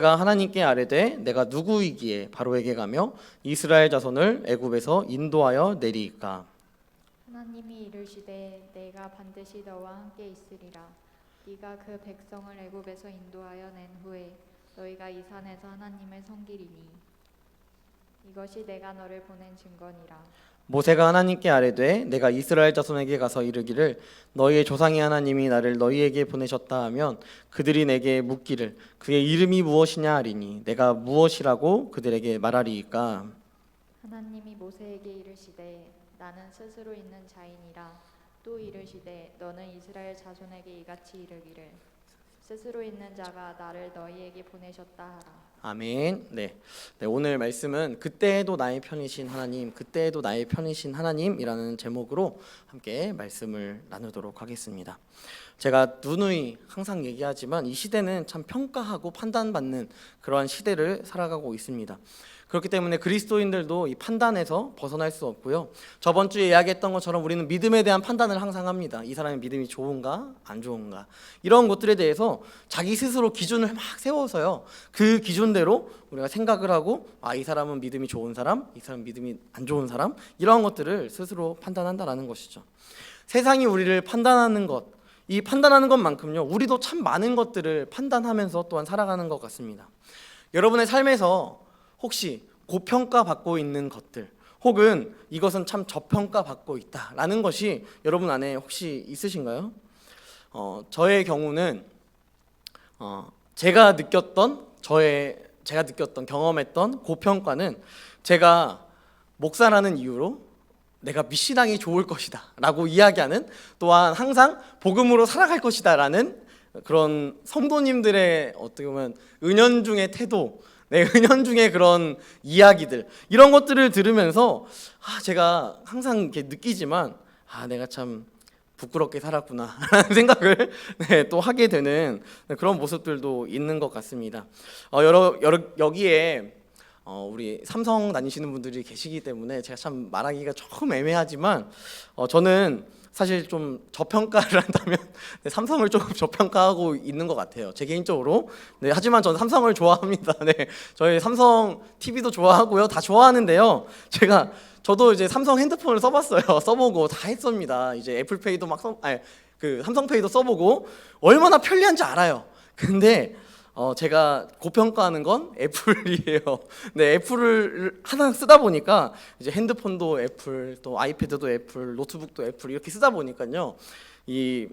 내가 하나님께 아뢰되 내가 누구이기에 바로에게 가며 이스라엘 자손을 애굽에서 인도하여 내리이까. 하나님이 이르시되 내가 반드시 너와 함께 있으리라. 네가 그 백성을 애굽에서 인도하여 낸 후에 너희가 이 산에서 하나님을 섬기리니 이것이 내가 너를 보낸 증거니라. 모세가 하나님께 아뢰되 내가 이스라엘 자손에게 가서 이르기를 너희의 조상의 하나님이 나를 너희에게 보내셨다 하면 그들이 내게 묻기를 그의 이름이 무엇이냐 하리니 내가 무엇이라고 그들에게 말하리이까. 하나님이 모세에게 이르시되 나는 스스로 있는 자이니라. 또 이르시되 너는 이스라엘 자손에게 이같이 이르기를 스스로 있는 자가 나를 너희에게 보내셨다 하라. 아멘. 네, 오늘 말씀은 그때에도 나의 편이신 하나님, 그때에도 나의 편이신 하나님이라는 제목으로 함께 말씀을 나누도록 하겠습니다. 제가 누누이 항상 얘기하지만 이 시대는 참 평가하고 판단받는 그러한 시대를 살아가고 있습니다. 그렇기 때문에 그리스도인들도 이 판단에서 벗어날 수 없고요. 저번 주에 이야기했던 것처럼 우리는 믿음에 대한 판단을 항상 합니다. 이 사람의 믿음이 좋은가 안 좋은가 이런 것들에 대해서 자기 스스로 기준을 막 세워서요. 그 기준대로 우리가 생각을 하고 이 사람은 믿음이 좋은 사람, 이 사람은 믿음이 안 좋은 사람 이런 것들을 스스로 판단한다라는 것이죠. 세상이 우리를 판단하는 것, 이 판단하는 것만큼요. 우리도 참 많은 것들을 판단하면서 또한 살아가는 것 같습니다. 여러분의 삶에서 혹시 고평가받고 있는 것들 혹은 이것은 참 저평가받고 있다라는 것이 여러분 안에 혹시 있으신가요? 저의 경우는 제가 느꼈던 경험했던 고평가는 제가 목사라는 이유로 내가 미신앙이 좋을 것이다 라고 이야기하는, 또한 항상 복음으로 살아갈 것이다 라는 그런 성도님들의 어떻게 보면 은연중의 태도, 은연중의 그런 이야기들, 이런 것들을 들으면서 제가 항상 이렇게 느끼지만 내가 참 부끄럽게 살았구나 라는 생각을 또 하게 되는 그런 모습들도 있는 것 같습니다. 여기에 우리 삼성 다니시는 분들이 계시기 때문에 제가 참 말하기가 조금 애매하지만 저는 사실 좀 저평가를 한다면 삼성을 조금 저평가하고 있는 것 같아요, 제 개인적으로. 하지만 저는 삼성을 좋아합니다. 저희 삼성 TV도 좋아하고요, 다 좋아하는데요. 저도 이제 삼성 핸드폰을 써봤어요. 써보고 다 했습니다. 이제 애플페이도 그 삼성페이도 써보고 얼마나 편리한지 알아요. 근데 제가 고평가하는 건 애플이에요. 애플을 하나 쓰다 보니까 이제 핸드폰도 애플, 또 아이패드도 애플, 노트북도 애플 이렇게 쓰다 보니까요, 이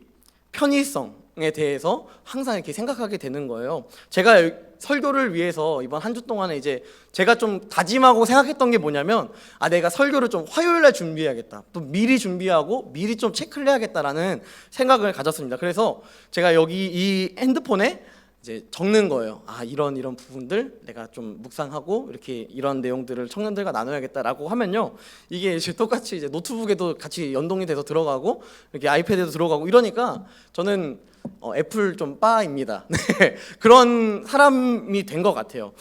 편의성에 대해서 항상 이렇게 생각하게 되는 거예요. 제가 설교를 위해서 이번 한 주 동안에 이제 제가 좀 다짐하고 생각했던 게 뭐냐면 내가 설교를 좀 화요일 날 준비해야겠다, 또 미리 준비하고 미리 좀 체크를 해야겠다라는 생각을 가졌습니다. 그래서 제가 여기 이 핸드폰에 이제 적는 거예요. 이런 부분들 내가 좀 묵상하고 이렇게 이런 내용들을 청년들과 나눠야겠다라고 하면요, 이게 이제 똑같이 이제 노트북에도 같이 연동이 돼서 들어가고 이렇게 아이패드에도 들어가고 이러니까 저는 애플 좀 빠입니다. 그런 사람이 된 것 같아요.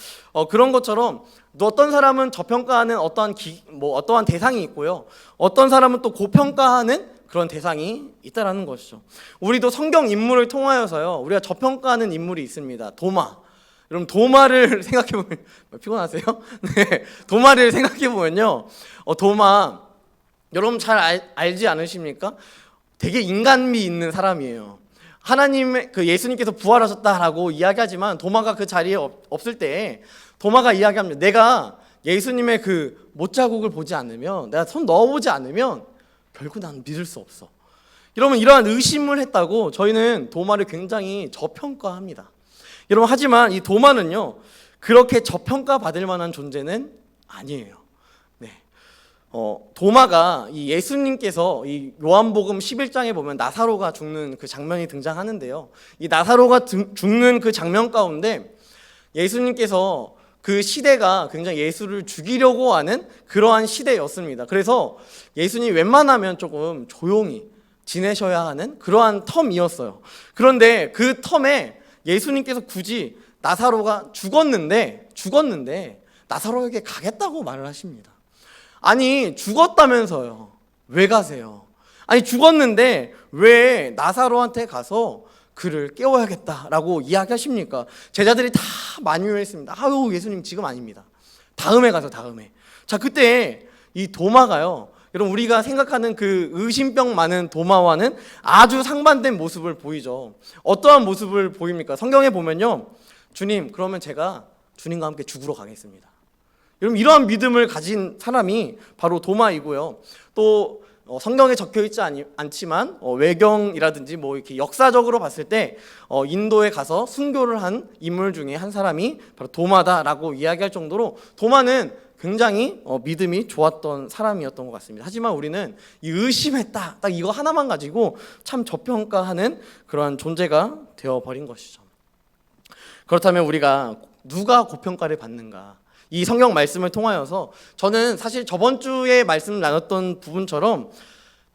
그런 것처럼 어떤 사람은 저평가하는 어떠한 대상이 있고요, 어떤 사람은 또 고평가하는 그런 대상이 있다라는 것이죠. 우리도 성경 인물을 통하여서요, 우리가 저평가하는 인물이 있습니다. 도마. 여러분 도마를 생각해보면 피곤하세요? 도마를 생각해보면요, 도마 여러분 잘 알지 않으십니까? 되게 인간미 있는 사람이에요. 하나님, 예수님께서 부활하셨다라고 이야기하지만 도마가 그 자리에 없을 때 도마가 이야기합니다. 내가 예수님의 그 못자국을 보지 않으면, 내가 손 넣어보지 않으면 결국 난 믿을 수 없어. 여러분, 이러한 의심을 했다고 저희는 도마를 굉장히 저평가합니다. 여러분, 하지만 이 도마는요, 그렇게 저평가 받을 만한 존재는 아니에요. 도마가 이 예수님께서 이 요한복음 11장에 보면 나사로가 죽는 그 장면이 등장하는데요, 이 나사로가 죽는 그 장면 가운데 예수님께서 그 시대가 굉장히 예수를 죽이려고 하는 그러한 시대였습니다. 그래서 예수님이 웬만하면 조금 조용히 지내셔야 하는 그러한 텀이었어요. 그런데 그 텀에 예수님께서 굳이 나사로가 죽었는데 나사로에게 가겠다고 말을 하십니다. 죽었다면서요, 왜 가세요? 죽었는데 왜 나사로한테 가서 그를 깨워야겠다라고 이야기하십니까? 제자들이 다 만류했습니다. 아유, 예수님 지금 아닙니다. 다음에 가서 다음에. 자, 그때 이 도마가요, 여러분 우리가 생각하는 그 의심병 많은 도마와는 아주 상반된 모습을 보이죠. 어떠한 모습을 보입니까? 성경에 보면요, 주님, 그러면 제가 주님과 함께 죽으러 가겠습니다. 여러분, 이러한 믿음을 가진 사람이 바로 도마이고요. 또 성경에 적혀 있지 않지만 외경이라든지 뭐 이렇게 역사적으로 봤을 때 인도에 가서 순교를 한 인물 중에 한 사람이 바로 도마다라고 이야기할 정도로 도마는 굉장히 믿음이 좋았던 사람이었던 것 같습니다. 하지만 우리는 이 의심했다, 딱 이거 하나만 가지고 참 저평가하는 그러한 존재가 되어버린 것이죠. 그렇다면 우리가 누가 고평가를 받는가? 이 성경 말씀을 통하여서 저는 사실 저번 주에 말씀 나눴던 부분처럼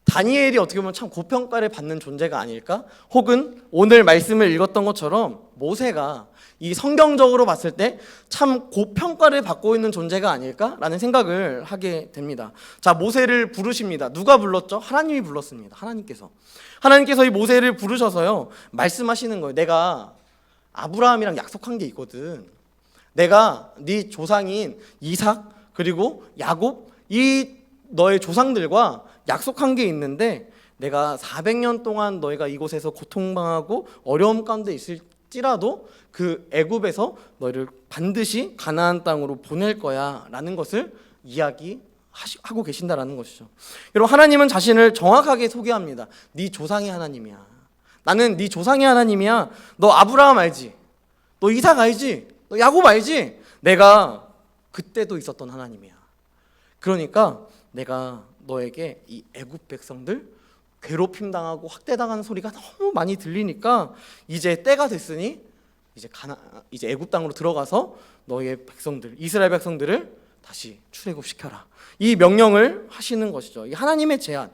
다니엘이 어떻게 보면 참 고평가를 받는 존재가 아닐까? 혹은 오늘 말씀을 읽었던 것처럼 모세가 이 성경적으로 봤을 때 참 고평가를 받고 있는 존재가 아닐까라는 생각을 하게 됩니다. 자, 모세를 부르십니다. 누가 불렀죠? 하나님이 불렀습니다. 하나님께서 이 모세를 부르셔서요, 말씀하시는 거예요. 내가 아브라함이랑 약속한 게 있거든. 내가 네 조상인 이삭 그리고 야곱, 이 너의 조상들과 약속한 게 있는데 내가 400년 동안 너희가 이곳에서 고통당하고 어려움 가운데 있을지라도 그 애굽에서 너희를 반드시 가나안 땅으로 보낼 거야 라는 것을 이야기하고 계신다라는 것이죠. 여러분, 하나님은 자신을 정확하게 소개합니다. 네 조상이 하나님이야. 나는 네 조상이 하나님이야. 너 아브라함 알지? 너 이삭 알지? 너 야곱 알지? 내가 그때도 있었던 하나님이야. 그러니까 내가 너에게 이 애굽 백성들 괴롭힘 당하고 학대당하는 소리가 너무 많이 들리니까 이제 때가 됐으니 이제 애굽 땅으로 들어가서 너의 백성들, 이스라엘 백성들을 다시 출애굽시켜라. 이 명령을 하시는 것이죠. 이 하나님의 제안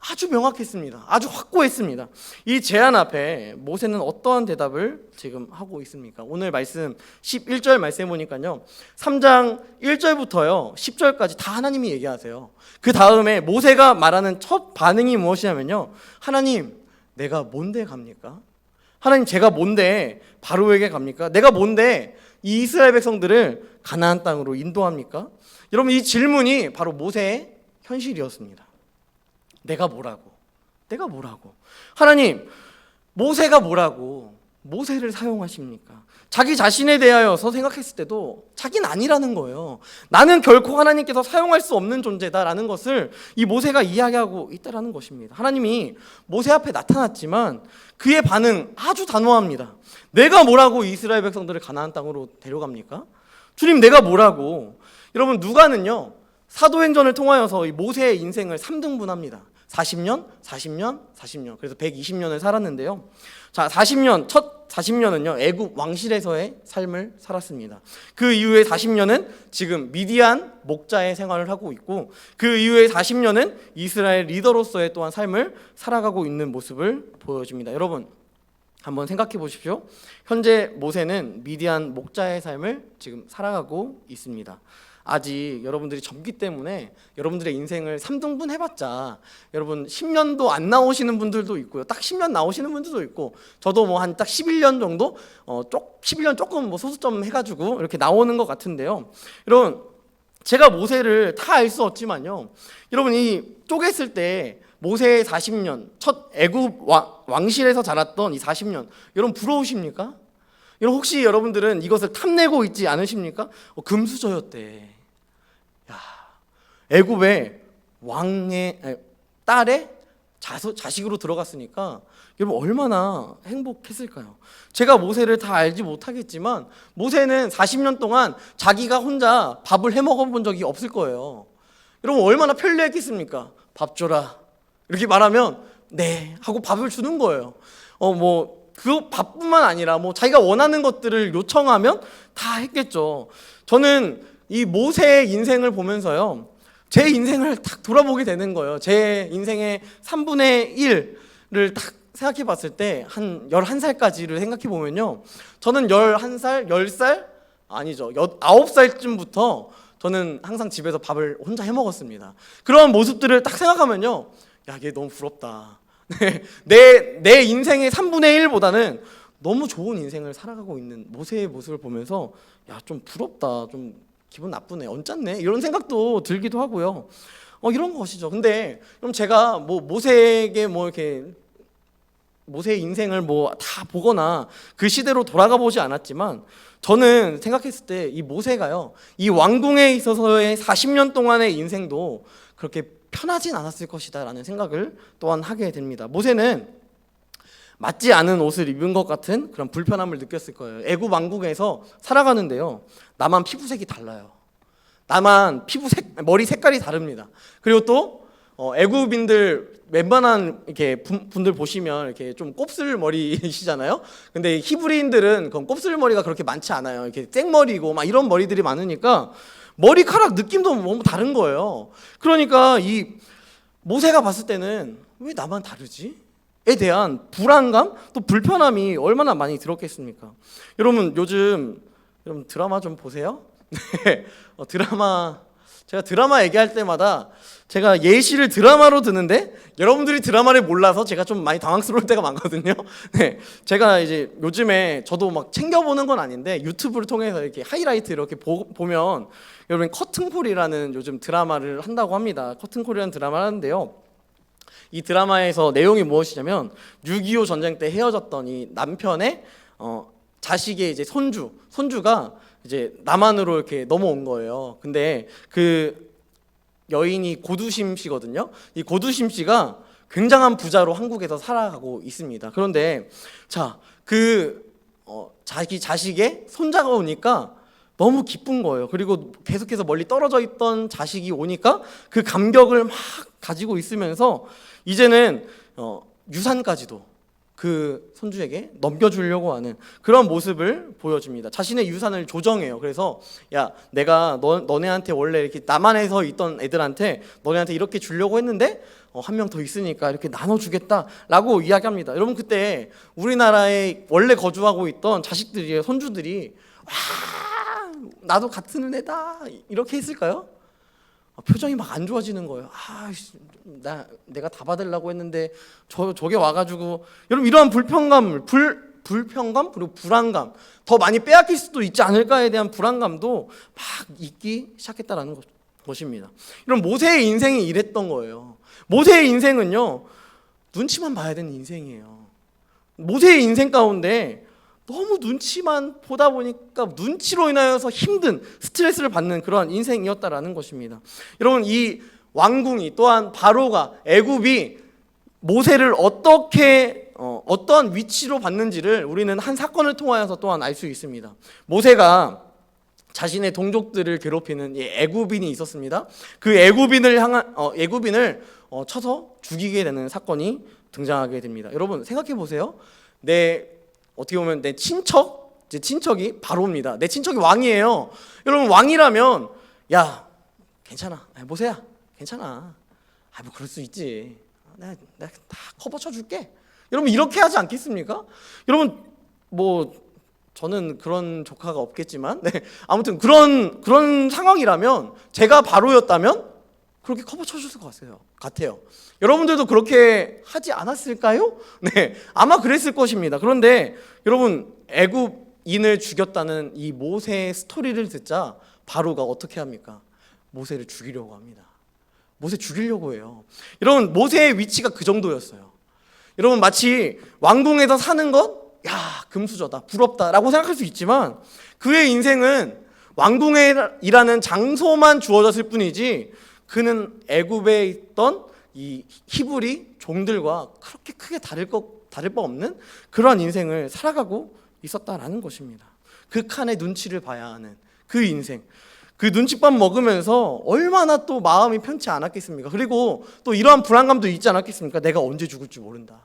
아주 명확했습니다. 아주 확고했습니다. 이 제안 앞에 모세는 어떠한 대답을 지금 하고 있습니까? 오늘 말씀 11절 말씀 보니까요, 3장 1절부터요 10절까지 다 하나님이 얘기하세요. 그 다음에 모세가 말하는 첫 반응이 무엇이냐면요, 하나님, 내가 뭔데 갑니까? 하나님, 제가 뭔데 바로에게 갑니까? 내가 뭔데 이 이스라엘 백성들을 가나안 땅으로 인도합니까? 여러분, 이 질문이 바로 모세의 현실이었습니다. 내가 뭐라고? 하나님, 모세가 뭐라고 모세를 사용하십니까? 자기 자신에 대하여서 생각했을 때도 자기는 아니라는 거예요. 나는 결코 하나님께서 사용할 수 없는 존재다라는 것을 이 모세가 이야기하고 있다라는 것입니다. 하나님이 모세 앞에 나타났지만 그의 반응 아주 단호합니다. 내가 뭐라고 이스라엘 백성들을 가나안 땅으로 데려갑니까? 주님, 내가 뭐라고? 여러분, 누가는요 사도행전을 통하여서 이 모세의 인생을 3등분합니다. 40년. 그래서 120년을 살았는데요. 자, 첫 40년은요, 애굽 왕실에서의 삶을 살았습니다. 그 이후에 40년은 지금 미디안 목자의 생활을 하고 있고, 그 이후에 40년은 이스라엘 리더로서의 또한 삶을 살아가고 있는 모습을 보여줍니다. 여러분, 한번 생각해 보십시오. 현재 모세는 미디안 목자의 삶을 지금 살아가고 있습니다. 아직 여러분들이 젊기 때문에 여러분들의 인생을 3등분 해봤자 여러분 10년도 안 나오시는 분들도 있고요, 딱 10년 나오시는 분들도 있고, 저도 뭐 한 딱 11년 정도 11년 조금 뭐 소수점 해가지고 이렇게 나오는 것 같은데요. 여러분, 제가 모세를 다 알 수 없지만요, 여러분 이 쪼갰을 때 모세의 40년, 첫 애굽 왕실에서 자랐던 이 40년, 여러분 부러우십니까? 여러분, 혹시 여러분들은 이것을 탐내고 있지 않으십니까? 금수저였대. 야, 애굽의 왕의 딸의 자식으로 들어갔으니까 여러분 얼마나 행복했을까요? 제가 모세를 다 알지 못하겠지만 모세는 40년 동안 자기가 혼자 밥을 해 먹어본 적이 없을 거예요. 여러분, 얼마나 편리했겠습니까? 밥 줘라 이렇게 말하면 네 하고 밥을 주는 거예요. 그 밥뿐만 아니라 자기가 원하는 것들을 요청하면 다 했겠죠. 저는 이 모세의 인생을 보면서요, 제 인생을 딱 돌아보게 되는 거예요. 제 인생의 3분의 1을 딱 생각해 봤을 때 한 11살까지를 생각해 보면요, 저는 11살, 10살? 아니죠, 9살쯤부터 저는 항상 집에서 밥을 혼자 해 먹었습니다. 그런 모습들을 딱 생각하면요, 야, 얘 너무 부럽다. 내 인생의 3분의 1보다는 너무 좋은 인생을 살아가고 있는 모세의 모습을 보면서 야, 좀 부럽다, 좀 기분 나쁘네, 언짢네 이런 생각도 들기도 하고요. 이런 것이죠. 근데 그럼 제가 뭐 모세에게 뭐 이렇게 모세의 인생을 뭐 다 보거나 그 시대로 돌아가 보지 않았지만 저는 생각했을 때 이 모세가요, 이 왕궁에 있어서의 40년 동안의 인생도 그렇게 편하진 않았을 것이다 라는 생각을 또한 하게 됩니다. 모세는 맞지 않은 옷을 입은 것 같은 그런 불편함을 느꼈을 거예요. 애굽 왕국에서 살아가는데요, 나만 피부색이 달라요. 나만 머리 색깔이 다릅니다. 그리고 또 애굽인들 웬만한 이렇게 분들 보시면 이렇게 좀 곱슬머리시잖아요. 근데 히브리인들은 그건 곱슬머리가 그렇게 많지 않아요. 이렇게 생머리고 막 이런 머리들이 많으니까 머리카락 느낌도 너무 다른 거예요. 그러니까 이 모세가 봤을 때는 왜 나만 다르지? 에 대한 불안감 또 불편함이 얼마나 많이 들었겠습니까? 여러분 요즘 드라마 좀 보세요? 네, 제가 드라마 얘기할 때마다 제가 예시를 드라마로 드는데 여러분들이 드라마를 몰라서 제가 좀 많이 당황스러울 때가 많거든요. 네, 제가 이제 요즘에 저도 막 챙겨보는 건 아닌데 유튜브를 통해서 이렇게 하이라이트 이렇게 보면 여러분 커튼콜이라는 요즘 드라마를 한다고 합니다. 커튼콜이라는 드라마를 하는데요, 이 드라마에서 내용이 무엇이냐면 6.25 전쟁 때 헤어졌던 이 남편의 자식의 이제 손주가 이제 남한으로 이렇게 넘어온 거예요. 근데 그 여인이 고두심 씨거든요. 이 고두심 씨가 굉장한 부자로 한국에서 살아가고 있습니다. 그런데 자기 자식의 손자가 오니까 너무 기쁜 거예요. 그리고 계속해서 멀리 떨어져 있던 자식이 오니까 그 감격을 막 가지고 있으면서 이제는 유산까지도 그 손주에게 넘겨주려고 하는 그런 모습을 보여줍니다. 자신의 유산을 조정해요. 그래서 야, 내가 너네한테 원래 이렇게 남한에서 있던 애들한테 너네한테 이렇게 주려고 했는데 한 명 더 있으니까 이렇게 나눠주겠다라고 이야기합니다. 여러분 그때 우리나라에 원래 거주하고 있던 자식들이, 손주들이 와, 나도 같은 애다 이렇게 했을까요? 표정이 막 안 좋아지는 거예요. 내가 다 받으려고 했는데 저게 와가지고, 여러분 이러한 불평감 그리고 불안감, 더 많이 빼앗길 수도 있지 않을까에 대한 불안감도 막 있기 시작했다라는 것입니다. 이런 모세의 인생이 이랬던 거예요. 모세의 인생은요, 눈치만 봐야 되는 인생이에요. 모세의 인생 가운데 너무 눈치만 보다 보니까 눈치로 인하여서 힘든 스트레스를 받는 그러한 인생이었다라는 것입니다. 여러분 이 왕궁이, 또한 바로가, 애굽이 모세를 어떠한 위치로 봤는지를 우리는 한 사건을 통하여서 또한 알 수 있습니다. 모세가 자신의 동족들을 괴롭히는 애굽인이 있었습니다. 그 애굽인을 쳐서 죽이게 되는 사건이 등장하게 됩니다. 여러분 생각해 보세요. 어떻게 보면 제 친척이 바로입니다. 내 친척이 왕이에요. 여러분 왕이라면 야, 괜찮아, 모세야, 괜찮아, 뭐 그럴 수 있지, 내가 다 커버 쳐줄게, 여러분 이렇게 하지 않겠습니까? 여러분 뭐 저는 그런 조카가 없겠지만, 아무튼 그런 상황이라면 제가 바로였다면 그렇게 커버 쳐줬을 것 같아요. 여러분들도 그렇게 하지 않았을까요? 네, 아마 그랬을 것입니다. 그런데 여러분 애굽인을 죽였다는 이 모세의 스토리를 듣자 바로가 어떻게 합니까? 모세를 죽이려고 합니다. 모세 죽이려고 해요. 여러분 모세의 위치가 그 정도였어요. 여러분 마치 왕궁에서 사는 것, 야, 금수저다, 부럽다라고 생각할 수 있지만 그의 인생은 왕궁이라는 장소만 주어졌을 뿐이지 그는 애굽에 있던 이 히브리 종들과 그렇게 크게 다를 바 없는 그러한 인생을 살아가고 있었다라는 것입니다. 극한의 눈치를 봐야 하는 그 인생, 그 눈칫밥 먹으면서 얼마나 또 마음이 편치 않았겠습니까? 그리고 또 이러한 불안감도 있지 않았겠습니까? 내가 언제 죽을지 모른다.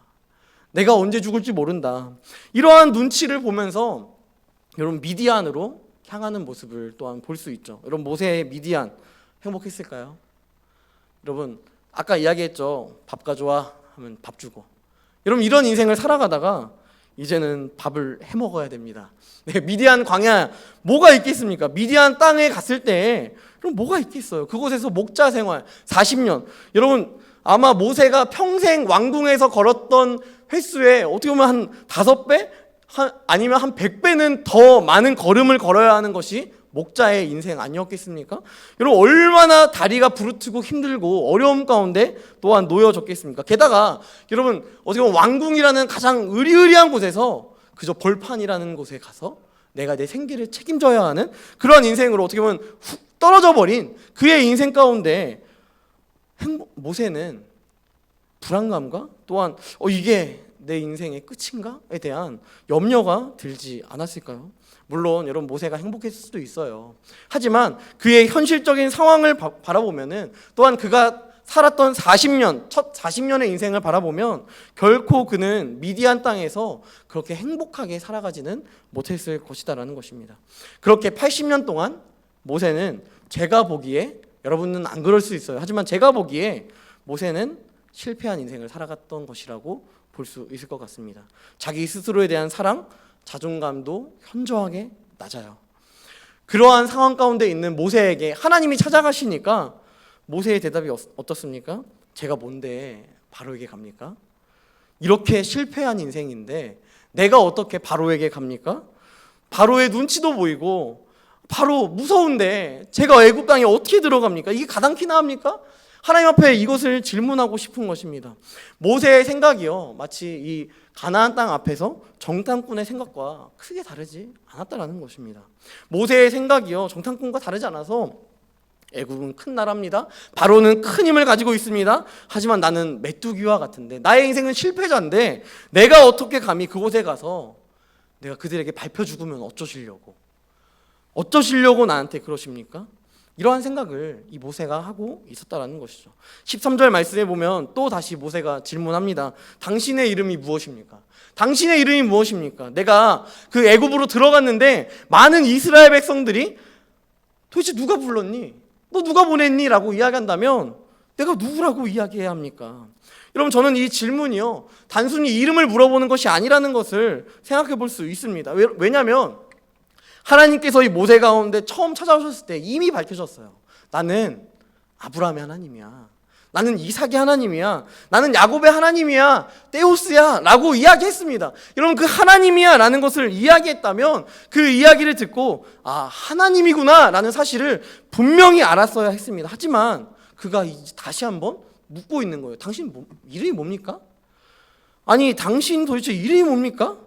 이러한 눈치를 보면서 여러분 미디안으로 향하는 모습을 또한 볼 수 있죠. 여러분 모세의 미디안 행복했을까요? 여러분 아까 이야기했죠. 밥 가져와 하면 밥 주고. 여러분 이런 인생을 살아가다가 이제는 밥을 해 먹어야 됩니다. 미디안 광야 뭐가 있겠습니까? 미디안 땅에 갔을 때 그럼 뭐가 있겠어요? 그곳에서 목자 생활 40년. 여러분 아마 모세가 평생 왕궁에서 걸었던 횟수에 어떻게 보면 한 5배? 아니면 한 100배는 더 많은 걸음을 걸어야 하는 것이 목자의 인생 아니었겠습니까? 여러분, 얼마나 다리가 부르트고 힘들고 어려움 가운데 또한 놓여졌겠습니까? 게다가 여러분, 어떻게 보면 왕궁이라는 가장 의리의리한 곳에서 그저 벌판이라는 곳에 가서 내가 내 생계를 책임져야 하는 그런 인생으로 어떻게 보면 훅 떨어져 버린 그의 인생 가운데 모세는 불안감과 또한 이게 내 인생의 끝인가에 대한 염려가 들지 않았을까요? 물론 여러분, 모세가 행복했을 수도 있어요. 하지만 그의 현실적인 상황을 바라보면은, 또한 그가 살았던 40년, 첫 40년의 인생을 바라보면 결코 그는 미디안 땅에서 그렇게 행복하게 살아가지는 못했을 것이다라는 것입니다. 그렇게 80년 동안 모세는 제가 보기에, 여러분은 안 그럴 수 있어요. 하지만 제가 보기에 모세는 실패한 인생을 살아갔던 것이라고 볼 수 있을 것 같습니다. 자기 스스로에 대한 사랑, 자존감도 현저하게 낮아요. 그러한 상황 가운데 있는 모세에게 하나님이 찾아가시니까 모세의 대답이 어떻습니까? 제가 뭔데 바로에게 갑니까? 이렇게 실패한 인생인데 내가 어떻게 바로에게 갑니까? 바로의 눈치도 보이고 바로 무서운데 제가 애굽 땅에 어떻게 들어갑니까? 이게 가당키나 합니까? 하나님 앞에 이것을 질문하고 싶은 것입니다. 모세의 생각이요, 마치 이 가나안 땅 앞에서 정탐꾼의 생각과 크게 다르지 않았다라는 것입니다. 모세의 생각이요, 정탐꾼과 다르지 않아서 애굽은 큰 나라입니다. 바로는 큰 힘을 가지고 있습니다. 하지만 나는 메뚜기와 같은데, 나의 인생은 실패자인데 내가 어떻게 감히 그곳에 가서 내가 그들에게 밟혀 죽으면 어쩌시려고 나한테 그러십니까? 이러한 생각을 이 모세가 하고 있었다라는 것이죠. 13절 말씀에 보면 또 다시 모세가 질문합니다. 당신의 이름이 무엇입니까? 당신의 이름이 무엇입니까? 내가 그 애굽으로 들어갔는데 많은 이스라엘 백성들이 도대체 누가 불렀니? 너 누가 보냈니? 라고 이야기한다면 내가 누구라고 이야기해야 합니까? 여러분, 저는 이 질문이요, 단순히 이름을 물어보는 것이 아니라는 것을 생각해 볼 수 있습니다. 왜냐하면 하나님께서 이 모세 가운데 처음 찾아오셨을 때 이미 밝혀졌어요. 나는 아브라함의 하나님이야. 나는 이삭의 하나님이야. 나는 야곱의 하나님이야. 데우스야 라고 이야기했습니다. 여러분, 그 하나님이야 라는 것을 이야기했다면 그 이야기를 듣고 하나님이구나 라는 사실을 분명히 알았어야 했습니다. 하지만 그가 다시 한번 묻고 있는 거예요. 당신 이름이 뭡니까? 아니, 당신 도대체 이름이 뭡니까?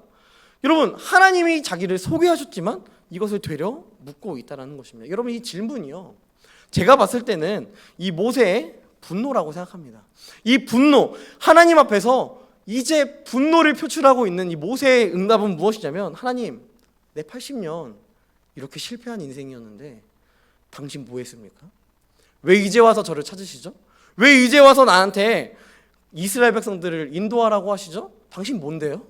여러분, 하나님이 자기를 소개하셨지만 이것을 되려 묻고 있다는 것입니다. 여러분, 이 질문이요, 제가 봤을 때는 이 모세의 분노라고 생각합니다. 이 분노, 하나님 앞에서 이제 분노를 표출하고 있는 이 모세의 응답은 무엇이냐면, 하나님, 내 80년 이렇게 실패한 인생이었는데 당신 뭐 했습니까? 왜 이제 와서 저를 찾으시죠? 왜 이제 와서 나한테 이스라엘 백성들을 인도하라고 하시죠? 당신 뭔데요?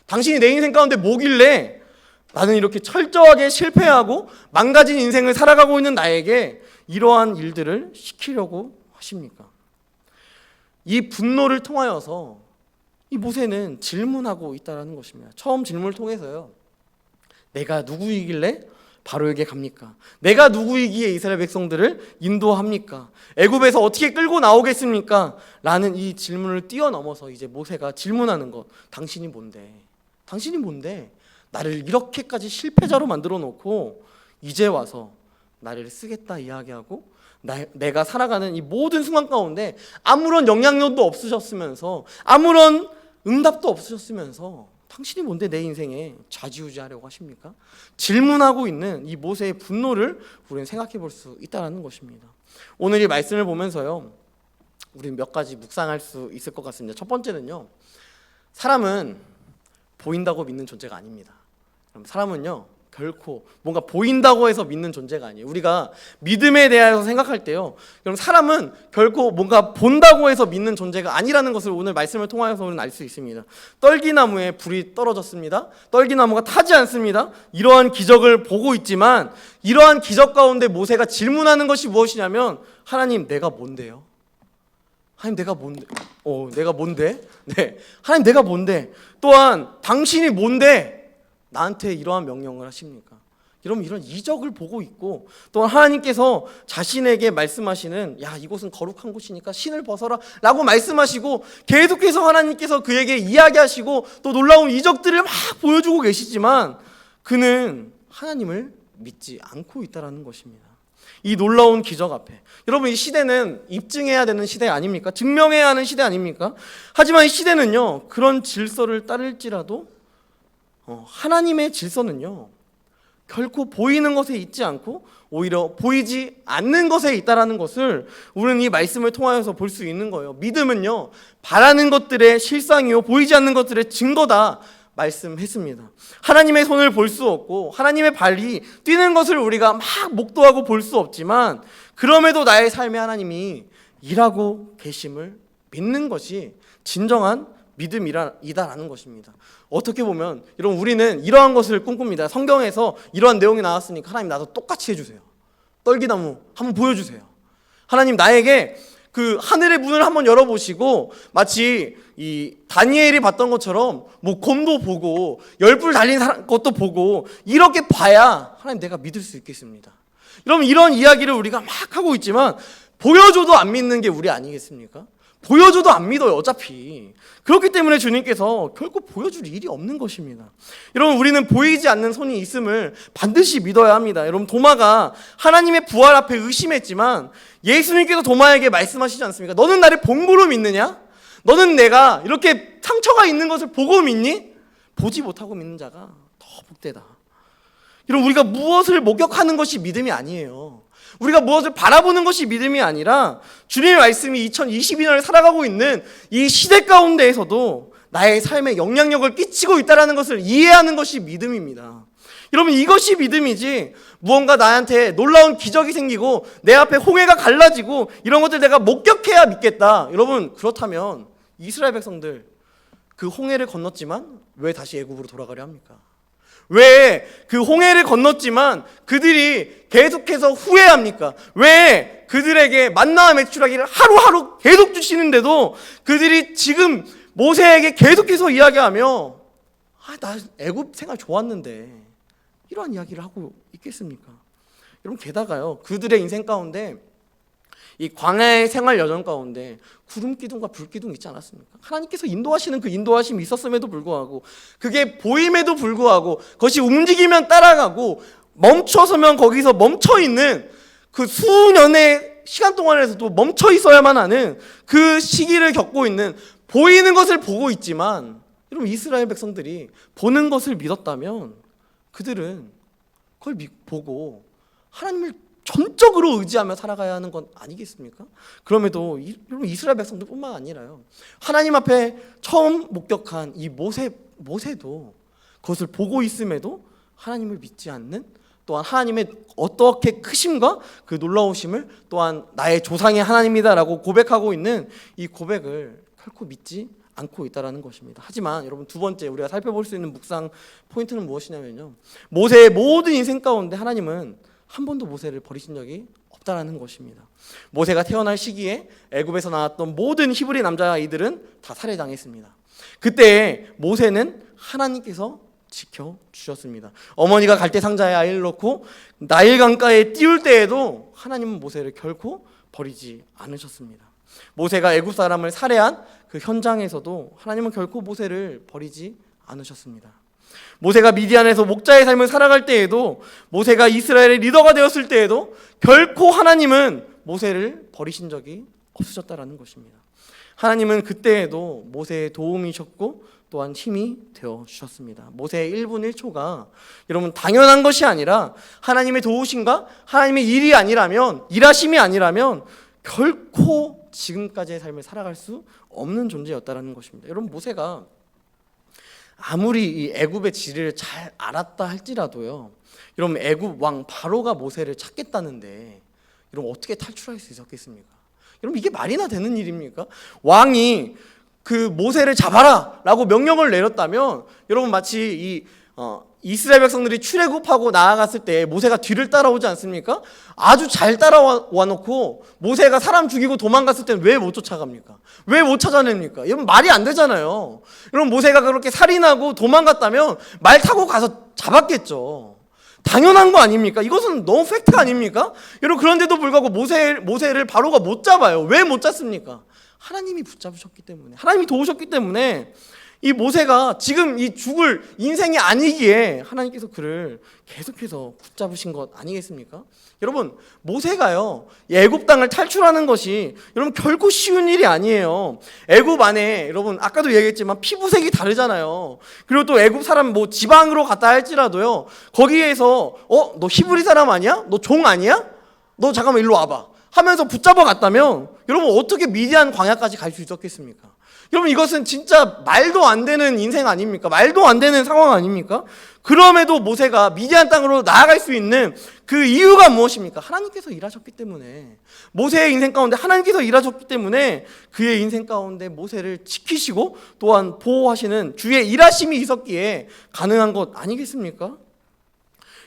당신이 내 인생 가운데 뭐길래 나는 이렇게 철저하게 실패하고 망가진 인생을 살아가고 있는 나에게 이러한 일들을 시키려고 하십니까? 이 분노를 통하여서 이 모세는 질문하고 있다는 것입니다. 처음 질문을 통해서요, 내가 누구이길래 바로에게 갑니까? 내가 누구이기에 이스라엘 백성들을 인도합니까? 애굽에서 어떻게 끌고 나오겠습니까? 라는 이 질문을 뛰어넘어서 이제 모세가 질문하는 것, 당신이 뭔데? 당신이 뭔데? 나를 이렇게까지 실패자로 만들어 놓고 이제 와서 나를 쓰겠다 이야기하고 내가 살아가는 이 모든 순간 가운데 아무런 영향력도 없으셨으면서 아무런 응답도 없으셨으면서 당신이 뭔데 내 인생에 좌지우지하려고 하십니까? 질문하고 있는 이 모세의 분노를 우리는 생각해 볼 수 있다는 것입니다. 오늘 이 말씀을 보면서요, 우리는 몇 가지 묵상할 수 있을 것 같습니다. 첫 번째는요, 사람은 보인다고 믿는 존재가 아닙니다. 사람은요, 결코 뭔가 보인다고 해서 믿는 존재가 아니에요. 우리가 믿음에 대해서 생각할 때요, 그럼 사람은 결코 뭔가 본다고 해서 믿는 존재가 아니라는 것을 오늘 말씀을 통하여서 우리는 알 수 있습니다. 떨기나무에 불이 떨어졌습니다. 떨기나무가 타지 않습니다. 이러한 기적을 보고 있지만 이러한 기적 가운데 모세가 질문하는 것이 무엇이냐면, 하나님, 내가 뭔데요? 하나님, 내가 뭔데? 내가 뭔데? 네, 하나님, 내가 뭔데? 또한 당신이 뭔데 나한테 이러한 명령을 하십니까? 여러분 이런 이적을 보고 있고 또 하나님께서 자신에게 말씀하시는 야 이곳은 거룩한 곳이니까 신을 벗어라 라고 말씀하시고 계속해서 하나님께서 그에게 이야기하시고 또 놀라운 이적들을 막 보여주고 계시지만 그는 하나님을 믿지 않고 있다는 것입니다. 이 놀라운 기적 앞에 여러분 이 시대는 입증해야 되는 시대 아닙니까? 증명해야 하는 시대 아닙니까? 하지만 이 시대는요 그런 질서를 따를지라도 하나님의 질서는요 결코 보이는 것에 있지 않고 오히려 보이지 않는 것에 있다라는 것을 우리는 이 말씀을 통하여서 볼 수 있는 거예요. 믿음은요 바라는 것들의 실상이요 보이지 않는 것들의 증거다 말씀했습니다. 하나님의 손을 볼 수 없고 하나님의 발이 뛰는 것을 우리가 막 목도하고 볼 수 없지만 그럼에도 나의 삶에 하나님이 일하고 계심을 믿는 것이 진정한 믿음이다라는 것입니다. 어떻게 보면 여러분 우리는 이러한 것을 꿈꿉니다. 성경에서 이러한 내용이 나왔으니까 하나님 나도 똑같이 해주세요. 떨기나무 한번 보여주세요. 하나님 나에게 그 하늘의 문을 한번 열어보시고 마치 이 다니엘이 봤던 것처럼 뭐 곰도 보고 열불 달린 것도 보고 이렇게 봐야 하나님 내가 믿을 수 있겠습니다. 여러분 이런 이야기를 우리가 막 하고 있지만 보여줘도 안 믿는 게 우리 아니겠습니까? 보여줘도 안 믿어요 어차피. 그렇기 때문에 주님께서 결코 보여줄 일이 없는 것입니다. 여러분 우리는 보이지 않는 손이 있음을 반드시 믿어야 합니다. 여러분 도마가 하나님의 부활 앞에 의심했지만 예수님께서 도마에게 말씀하시지 않습니까? 너는 나를 본고로 믿느냐? 너는 내가 이렇게 상처가 있는 것을 보고 믿니? 보지 못하고 믿는 자가 더 복되다. 여러분 우리가 무엇을 목격하는 것이 믿음이 아니에요. 우리가 무엇을 바라보는 것이 믿음이 아니라 주님의 말씀이 2022년을 살아가고 있는 이 시대 가운데에서도 나의 삶에 영향력을 끼치고 있다는 것을 이해하는 것이 믿음입니다. 여러분 이것이 믿음이지 무언가 나한테 놀라운 기적이 생기고 내 앞에 홍해가 갈라지고 이런 것들 내가 목격해야 믿겠다. 여러분 그렇다면 이스라엘 백성들 그 홍해를 건넜지만 왜 다시 애굽으로 돌아가려 합니까? 왜 그 홍해를 건넜지만 그들이 계속해서 후회합니까? 왜 그들에게 만나와 메추라기를 하루하루 계속 주시는데도 그들이 지금 모세에게 계속해서 이야기하며 나 애굽 생활 좋았는데 이러한 이야기를 하고 있겠습니까? 여러분 게다가요 그들의 인생 가운데 이 광야의 생활 여정 가운데 구름 기둥과 불 기둥 있지 않았습니까? 하나님께서 인도하시는 그 인도하심이 있었음에도 불구하고 그게 보임에도 불구하고 그것이 움직이면 따라가고 멈춰서면 거기서 멈춰 있는 그 수년의 시간 동안에서도 멈춰 있어야만 하는 그 시기를 겪고 있는 보이는 것을 보고 있지만 여러분 이스라엘 백성들이 보는 것을 믿었다면 그들은 그걸 보고 하나님을 전적으로 의지하며 살아가야 하는 건 아니겠습니까? 그럼에도 여러분 이스라엘 백성들뿐만 아니라요 하나님 앞에 처음 목격한 이 모세도 그것을 보고 있음에도 하나님을 믿지 않는 또한 하나님의 어떻게 크심과 그 놀라우심을 또한 나의 조상의 하나님이다라고 고백하고 있는 이 고백을 결코 믿지 않고 있다는 것입니다. 하지만 여러분 두 번째 우리가 살펴볼 수 있는 묵상 포인트는 무엇이냐면요 모세의 모든 인생 가운데 하나님은 한 번도 모세를 버리신 적이 없다라는 것입니다. 모세가 태어날 시기에 애굽에서 나왔던 모든 히브리 남자아이들은 다 살해당했습니다. 그때 모세는 하나님께서 지켜주셨습니다. 어머니가 갈대 상자에 아이를 넣고 나일 강가에 띄울 때에도 하나님은 모세를 결코 버리지 않으셨습니다. 모세가 애굽 사람을 살해한 그 현장에서도 하나님은 결코 모세를 버리지 않으셨습니다. 모세가 미디안에서 목자의 삶을 살아갈 때에도 모세가 이스라엘의 리더가 되었을 때에도 결코 하나님은 모세를 버리신 적이 없으셨다라는 것입니다. 하나님은 그때에도 모세의 도움이셨고 또한 힘이 되어 주셨습니다. 모세의 1분 1초가 여러분 당연한 것이 아니라 하나님의 도우심과 하나님의 일하심이 아니라면 결코 지금까지의 삶을 살아갈 수 없는 존재였다라는 것입니다. 여러분 모세가 아무리 이 애굽의 지리를 잘 알았다 할지라도요 여러분 애굽 왕 바로가 모세를 찾겠다는데 여러분 어떻게 탈출할 수 있었겠습니까? 여러분 이게 말이나 되는 일입니까? 왕이 그 모세를 잡아라 라고 명령을 내렸다면 여러분 마치 이스라엘 백성들이 출애굽하고 나아갔을 때 모세가 뒤를 따라오지 않습니까? 아주 잘 따라와 놓고 모세가 사람 죽이고 도망갔을 때는 왜 못 쫓아갑니까? 왜 못 찾아냅니까? 여러분 말이 안 되잖아요. 여러분 모세가 그렇게 살인하고 도망갔다면 말 타고 가서 잡았겠죠. 당연한 거 아닙니까? 이것은 너무 팩트 아닙니까? 여러분, 그런데도 불구하고 모세를 바로가 못 잡아요. 왜 못 잡습니까? 하나님이 붙잡으셨기 때문에, 하나님이 도우셨기 때문에 이 모세가 지금 이 죽을 인생이 아니기에 하나님께서 그를 계속해서 붙잡으신 것 아니겠습니까? 여러분, 모세가요, 애굽 땅을 탈출하는 것이 여러분 결코 쉬운 일이 아니에요. 애굽 안에 여러분 아까도 얘기했지만 피부색이 다르잖아요. 그리고 또 애굽 사람 뭐 지방으로 갔다 할지라도요, 거기에서 너 히브리 사람 아니야? 너 종 아니야? 너 잠깐만 일로 와봐 하면서 붙잡아 갔다면 여러분 어떻게 미디안 광야까지 갈 수 있었겠습니까? 여러분, 이것은 진짜 말도 안 되는 인생 아닙니까? 말도 안 되는 상황 아닙니까? 그럼에도 모세가 미디안 땅으로 나아갈 수 있는 그 이유가 무엇입니까? 하나님께서 일하셨기 때문에, 모세의 인생 가운데 하나님께서 일하셨기 때문에 그의 인생 가운데 모세를 지키시고 또한 보호하시는 주의 일하심이 있었기에 가능한 것 아니겠습니까?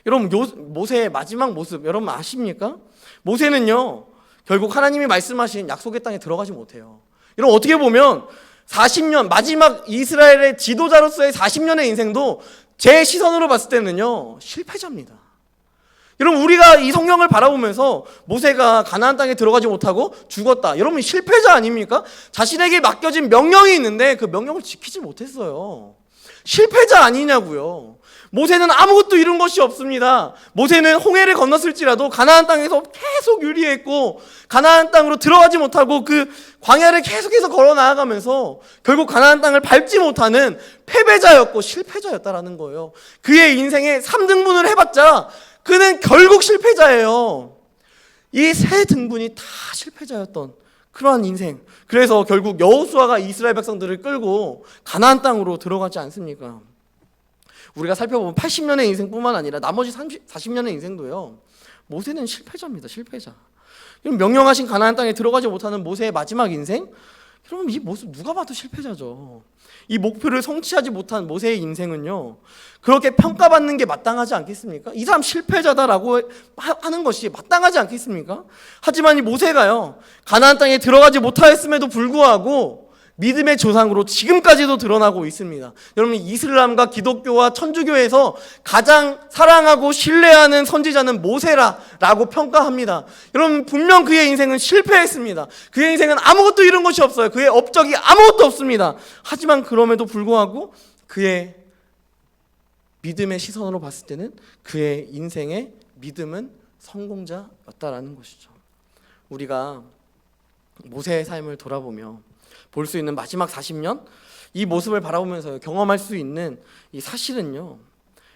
여러분, 모세의 마지막 모습 여러분 아십니까? 모세는요, 결국 하나님이 말씀하신 약속의 땅에 들어가지 못해요. 여러분, 어떻게 보면 40년, 마지막 이스라엘의 지도자로서의 40년의 인생도 제 시선으로 봤을 때는요, 실패자입니다. 여러분, 우리가 이 성경을 바라보면서 모세가 가나안 땅에 들어가지 못하고 죽었다, 여러분 실패자 아닙니까? 자신에게 맡겨진 명령이 있는데 그 명령을 지키지 못했어요. 실패자 아니냐고요. 모세는 아무것도 이룬 것이 없습니다. 모세는 홍해를 건넜을지라도 가나안 땅에서 계속 유리했고 가나안 땅으로 들어가지 못하고 그 광야를 계속해서 걸어 나아가면서 결국 가나안 땅을 밟지 못하는 패배자였고 실패자였다라는 거예요. 그의 인생에 3등분을 해봤자 그는 결국 실패자예요. 이 세 등분이 다 실패자였던 그러한 인생. 그래서 결국 여호수아가 이스라엘 백성들을 끌고 가나안 땅으로 들어가지 않습니까? 우리가 살펴보면 80년의 인생뿐만 아니라 나머지 40년의 인생도요, 모세는 실패자입니다. 실패자. 명령하신 가나안 땅에 들어가지 못하는 모세의 마지막 인생, 여러분 이 모습 누가 봐도 실패자죠. 이 목표를 성취하지 못한 모세의 인생은요, 그렇게 평가받는 게 마땅하지 않겠습니까? 이 사람 실패자다라고 하는 것이 마땅하지 않겠습니까? 하지만 이 모세가요, 가나안 땅에 들어가지 못하였음에도 불구하고 믿음의 조상으로 지금까지도 드러나고 있습니다. 여러분, 이슬람과 기독교와 천주교에서 가장 사랑하고 신뢰하는 선지자는 모세라고 평가합니다. 여러분, 분명 그의 인생은 실패했습니다. 그의 인생은 아무것도 이룬 것이 없어요. 그의 업적이 아무것도 없습니다. 하지만 그럼에도 불구하고 그의 믿음의 시선으로 봤을 때는 그의 인생의 믿음은 성공자였다라는 것이죠. 우리가 모세의 삶을 돌아보며 볼 수 있는 마지막 40년, 이 모습을 바라보면서 경험할 수 있는 이 사실은요,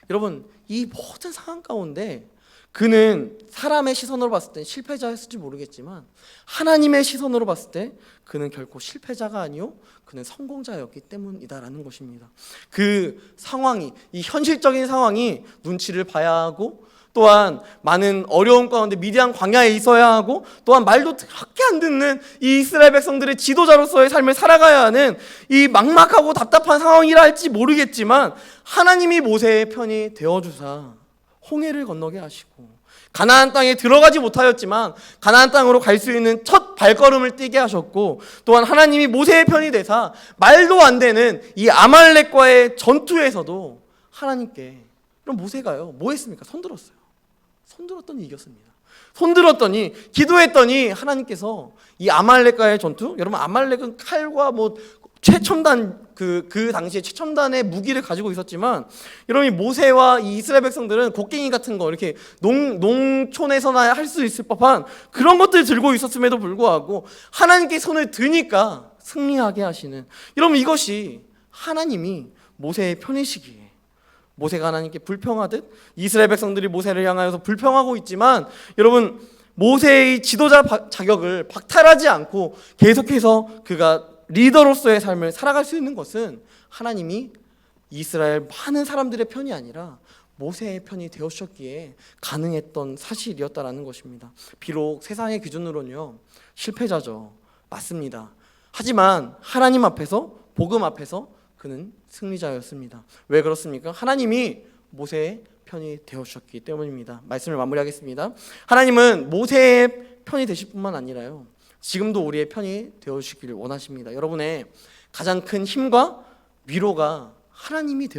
여러분 이 모든 상황 가운데 그는 사람의 시선으로 봤을 때 실패자였을지 모르겠지만 하나님의 시선으로 봤을 때 그는 결코 실패자가 아니요, 그는 성공자였기 때문이다라는 것입니다. 그 상황이, 이 현실적인 상황이 눈치를 봐야 하고 또한 많은 어려움 가운데 미디안 광야에 있어야 하고 또한 말도 그렇게 안 듣는 이 이스라엘 백성들의 지도자로서의 삶을 살아가야 하는 이 막막하고 답답한 상황이라 할지 모르겠지만 하나님이 모세의 편이 되어주사 홍해를 건너게 하시고 가나안 땅에 들어가지 못하였지만 가나안 땅으로 갈 수 있는 첫 발걸음을 띄게 하셨고 또한 하나님이 모세의 편이 되사 말도 안 되는 이 아말렉과의 전투에서도 하나님께, 그럼 모세가요 뭐 했습니까? 손들었어요. 손들었더니 이겼습니다. 손들었더니 기도했더니 하나님께서 이 아말렉과의 전투, 여러분 아말렉은 칼과 뭐 최첨단 그 당시에 최첨단의 무기를 가지고 있었지만 여러분 이 모세와 이 이스라엘 백성들은 곡괭이 같은 거 이렇게 농촌에서나 할 수 있을 법한 그런 것들을 들고 있었음에도 불구하고 하나님께 손을 드니까 승리하게 하시는, 여러분 이것이 하나님이 모세의 편이시기에 모세가 하나님께 불평하듯 이스라엘 백성들이 모세를 향하여서 불평하고 있지만 여러분 모세의 지도자 자격을 박탈하지 않고 계속해서 그가 리더로서의 삶을 살아갈 수 있는 것은 하나님이 이스라엘 많은 사람들의 편이 아니라 모세의 편이 되어주셨기에 가능했던 사실이었다라는 것입니다. 비록 세상의 기준으로는요 실패자죠. 맞습니다. 하지만 하나님 앞에서, 복음 앞에서 그는 승리자였습니다. 왜 그렇습니까? 하나님이 모세의 편이 되어주셨기 때문입니다. 말씀을 마무리하겠습니다. 하나님은 모세의 편이 되실 뿐만 아니라요 지금도 우리의 편이 되어주시기를 원하십니다. 여러분의 가장 큰 힘과 위로가 하나님이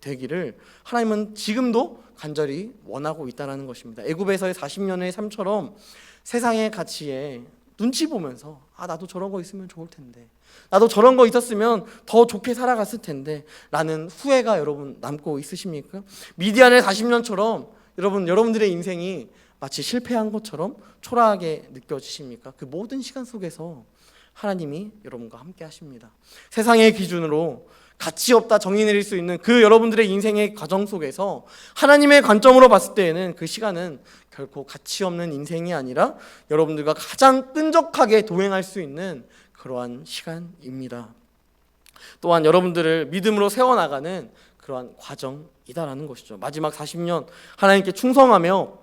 되기를 하나님은 지금도 간절히 원하고 있다는 것입니다. 애굽에서의 40년의 삶처럼 세상의 가치에 눈치 보면서 나도 저런 거 있으면 좋을 텐데, 나도 저런 거 있었으면 더 좋게 살아갔을 텐데 라는 후회가 여러분 남고 있으십니까? 미디안의 40년처럼 여러분들의 인생이 마치 실패한 것처럼 초라하게 느껴지십니까? 그 모든 시간 속에서 하나님이 여러분과 함께 하십니다. 세상의 기준으로 가치 없다 정의 내릴 수 있는 그 여러분들의 인생의 과정 속에서 하나님의 관점으로 봤을 때에는 그 시간은 결코 가치 없는 인생이 아니라 여러분들과 가장 끈적하게 동행할 수 있는 그러한 시간입니다. 또한 여러분들을 믿음으로 세워나가는 그러한 과정이다라는 것이죠. 마지막 40년 하나님께 충성하며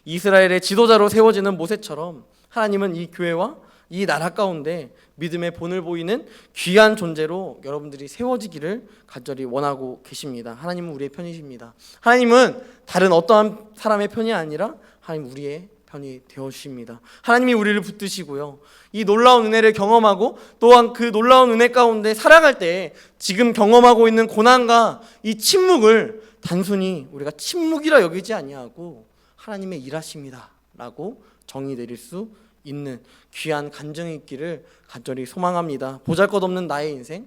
이스라엘의 지도자로 세워지는 모세처럼 하나님은 이 교회와 이 나라 가운데 믿음의 본을 보이는 귀한 존재로 여러분들이 세워지기를 간절히 원하고 계십니다. 하나님은 우리의 편이십니다. 하나님은 다른 어떠한 사람의 편이 아니라 하나님 우리의 편이 되어주십니다. 하나님이 우리를 붙드시고요, 이 놀라운 은혜를 경험하고 또한 그 놀라운 은혜 가운데 살아갈 때 지금 경험하고 있는 고난과 이 침묵을 단순히 우리가 침묵이라 여기지 아니하고 하나님의 일하십니다 라고 정의 내릴 수 있는 귀한 간증이 있기를 간절히 소망합니다. 보잘것없는 나의 인생,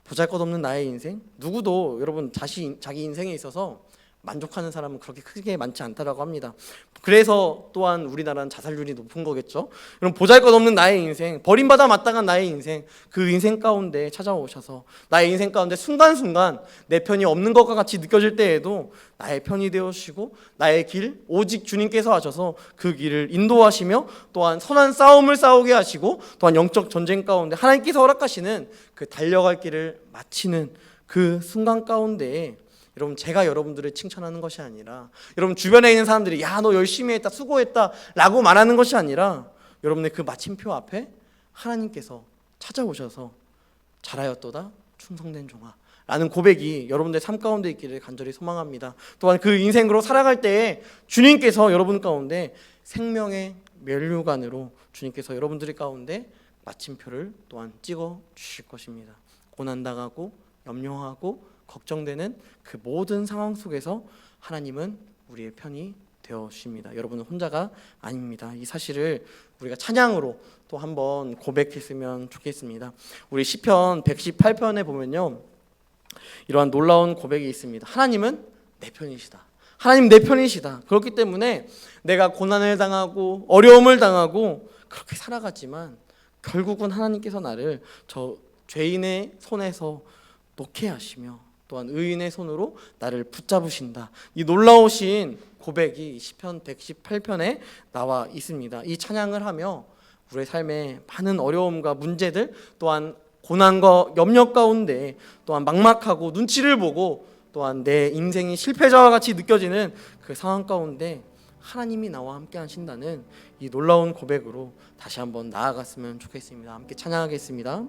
보잘것없는 나의 인생, 누구도 여러분 자기 인생에 있어서 만족하는 사람은 그렇게 크게 많지 않다라고 합니다. 그래서 또한 우리나라는 자살률이 높은 거겠죠. 여러분, 보잘것없는 나의 인생, 버림받아 마땅한 나의 인생, 그 인생 가운데 찾아오셔서 나의 인생 가운데 순간순간 내 편이 없는 것과 같이 느껴질 때에도 나의 편이 되어주시고 나의 길 오직 주님께서 하셔서 그 길을 인도하시며 또한 선한 싸움을 싸우게 하시고 또한 영적 전쟁 가운데 하나님께서 허락하시는 그 달려갈 길을 마치는 그 순간 가운데에 여러분, 제가 여러분들을 칭찬하는 것이 아니라 여러분 주변에 있는 사람들이 야, 너 열심히 했다, 수고했다 라고 말하는 것이 아니라 여러분의 그 마침표 앞에 하나님께서 찾아오셔서 잘하였도다 충성된 종아 라는 고백이 여러분들의 삶 가운데 있기를 간절히 소망합니다. 또한 그 인생으로 살아갈 때에 주님께서 여러분 가운데 생명의 면류관으로 주님께서 여러분들 가운데 마침표를 또한 찍어 주실 것입니다. 고난당하고 염려하고 걱정되는 그 모든 상황 속에서 하나님은 우리의 편이 되어 주십니다. 여러분은 혼자가 아닙니다. 이 사실을 우리가 찬양으로 또 한번 고백했으면 좋겠습니다. 우리 시편 118편에 보면요, 이러한 놀라운 고백이 있습니다. 하나님은 내 편이시다. 하나님 내 편이시다. 그렇기 때문에 내가 고난을 당하고 어려움을 당하고 그렇게 살아갔지만 결국은 하나님께서 나를 저 죄인의 손에서 놓게 하시며 또한 의인의 손으로 나를 붙잡으신다. 이 놀라우신 고백이 시편 118편에 나와 있습니다. 이 찬양을 하며 우리의 삶에 많은 어려움과 문제들 또한 고난과 염려 가운데 또한 막막하고 눈치를 보고 또한 내 인생이 실패자와 같이 느껴지는 그 상황 가운데 하나님이 나와 함께 하신다는 이 놀라운 고백으로 다시 한번 나아갔으면 좋겠습니다. 함께 찬양하겠습니다.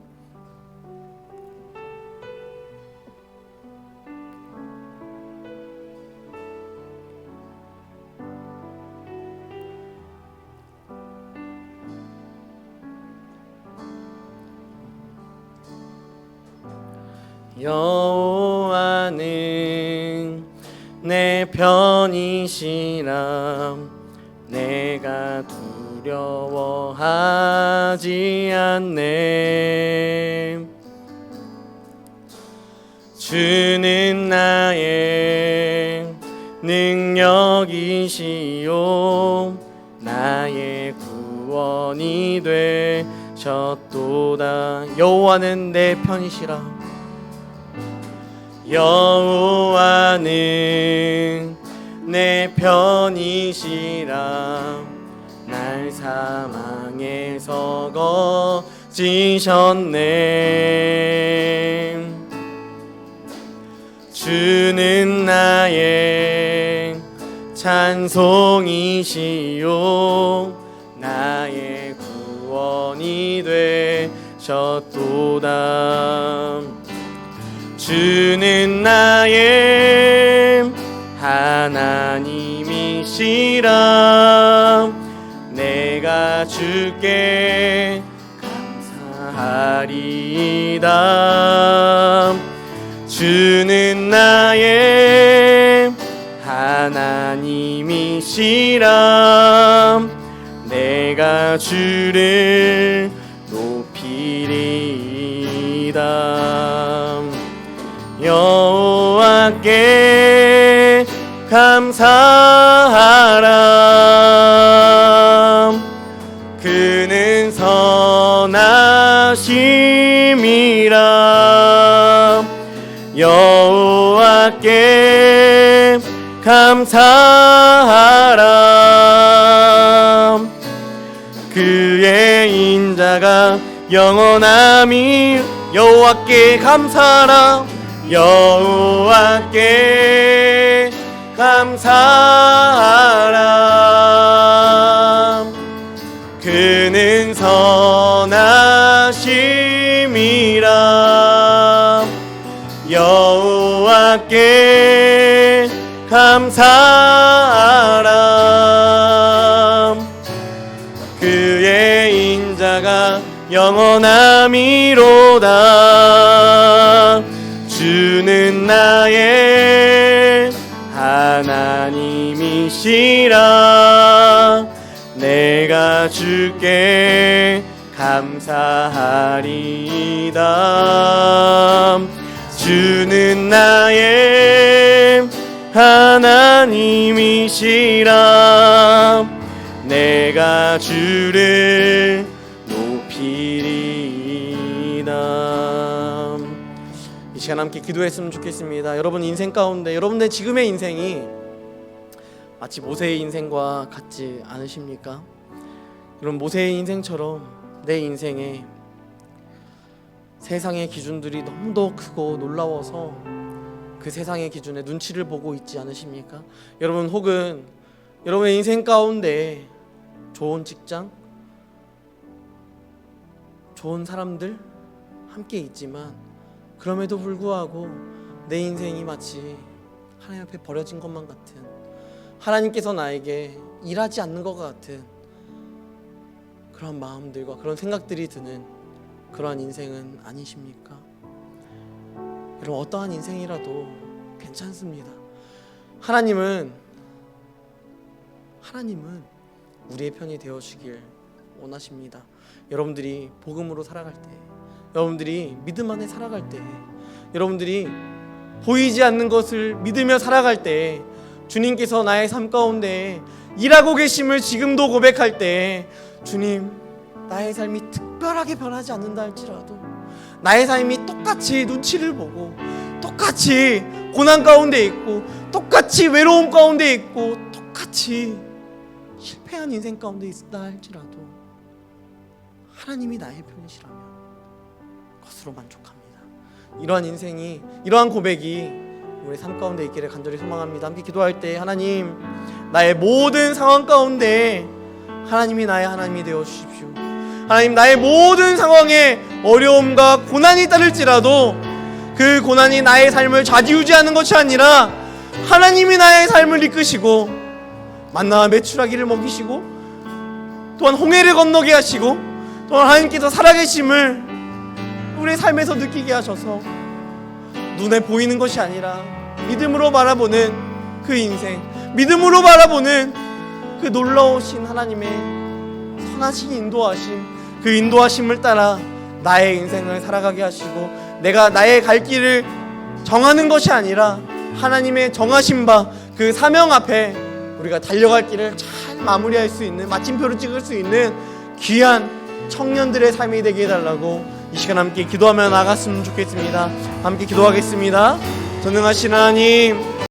여호와는 내 편이시라 내가 두려워하지 않네. 주는 나의 능력이시요 나의 구원이 되셨도다. 여호와는 내 편이시라. 여호와는 내 편이시라 날 사망에서 거지셨네. 주는 나의 찬송이시요 나의 구원이 되셨도다. 주는 나의 하나님이시라 내가 주께 감사하리이다. 주는 나의 하나님이시라. 내가 주를 높이리이다. 여호와께 감사하라. 그는 선하심이라. 여호와께 감사하라. 그의 인자가 영원함이. 여호와께 감사하라. 여호와께 감사하라. 그는 선하심이라. 여호와께 감사하라. 그의 인자가 영원함이로다. 주는 나의 하나님이시라. 내가 주께 감사하리이다. 주는 나의 하나님이시라. 내가 주를 높이리이다. 이 시간 함께 기도했으면 좋겠습니다. 여러분 인생 가운데 여러분의 지금의 인생이 마치 모세의 인생과 같지 않으십니까? 여러분 모세의 인생처럼 내 인생에 세상의 기준들이 너무도 크고 놀라워서 그 세상의 기준에 눈치를 보고 있지 않으십니까? 여러분 혹은 여러분의 인생 가운데 좋은 직장, 좋은 사람들 함께 있지만 그럼에도 불구하고 내 인생이 마치 하나님 앞에 버려진 것만 같은, 하나님께서 나에게 일하지 않는 것 같은 그런 마음들과 그런 생각들이 드는 그러한 인생은 아니십니까? 여러분 어떠한 인생이라도 괜찮습니다. 하나님은 우리의 편이 되어주길 원하십니다. 여러분들이 복음으로 살아갈 때, 여러분들이 믿음 안에 살아갈 때, 여러분들이 보이지 않는 것을 믿으며 살아갈 때, 주님께서 나의 삶 가운데 일하고 계심을 지금도 고백할 때, 주님 나의 삶이 특별하게 변하지 않는다 할지라도, 나의 삶이 똑같이 눈치를 보고 똑같이 고난 가운데 있고 똑같이 외로움 가운데 있고 똑같이 실패한 인생 가운데 있다 할지라도 하나님이 나의 편이시라면 그것으로 만족합니다. 이러한 인생이, 이러한 고백이 우리 삶 가운데 있기를 간절히 소망합니다. 함께 기도할 때 하나님, 나의 모든 상황 가운데 하나님이 나의 하나님이 되어 주십시오. 하나님, 나의 모든 상황에 어려움과 고난이 따를지라도 그 고난이 나의 삶을 좌지우지하는 것이 아니라 하나님이 나의 삶을 이끄시고 만나와 메추라기를 먹이시고 또한 홍해를 건너게 하시고 또한 하나님께서 살아계심을 우리의 삶에서 느끼게 하셔서 눈에 보이는 것이 아니라 믿음으로 바라보는 그 인생, 믿음으로 바라보는 그 놀라우신 하나님의 선하신 인도하심, 그 인도하심을 따라 나의 인생을 살아가게 하시고 내가 나의 갈 길을 정하는 것이 아니라 하나님의 정하신 바 그 사명 앞에 우리가 달려갈 길을 잘 마무리할 수 있는, 마침표를 찍을 수 있는 귀한 청년들의 삶이 되게 해달라고 이 시간 함께 기도하며 나갔으면 좋겠습니다. 함께 기도하겠습니다. 전능하신 하나님,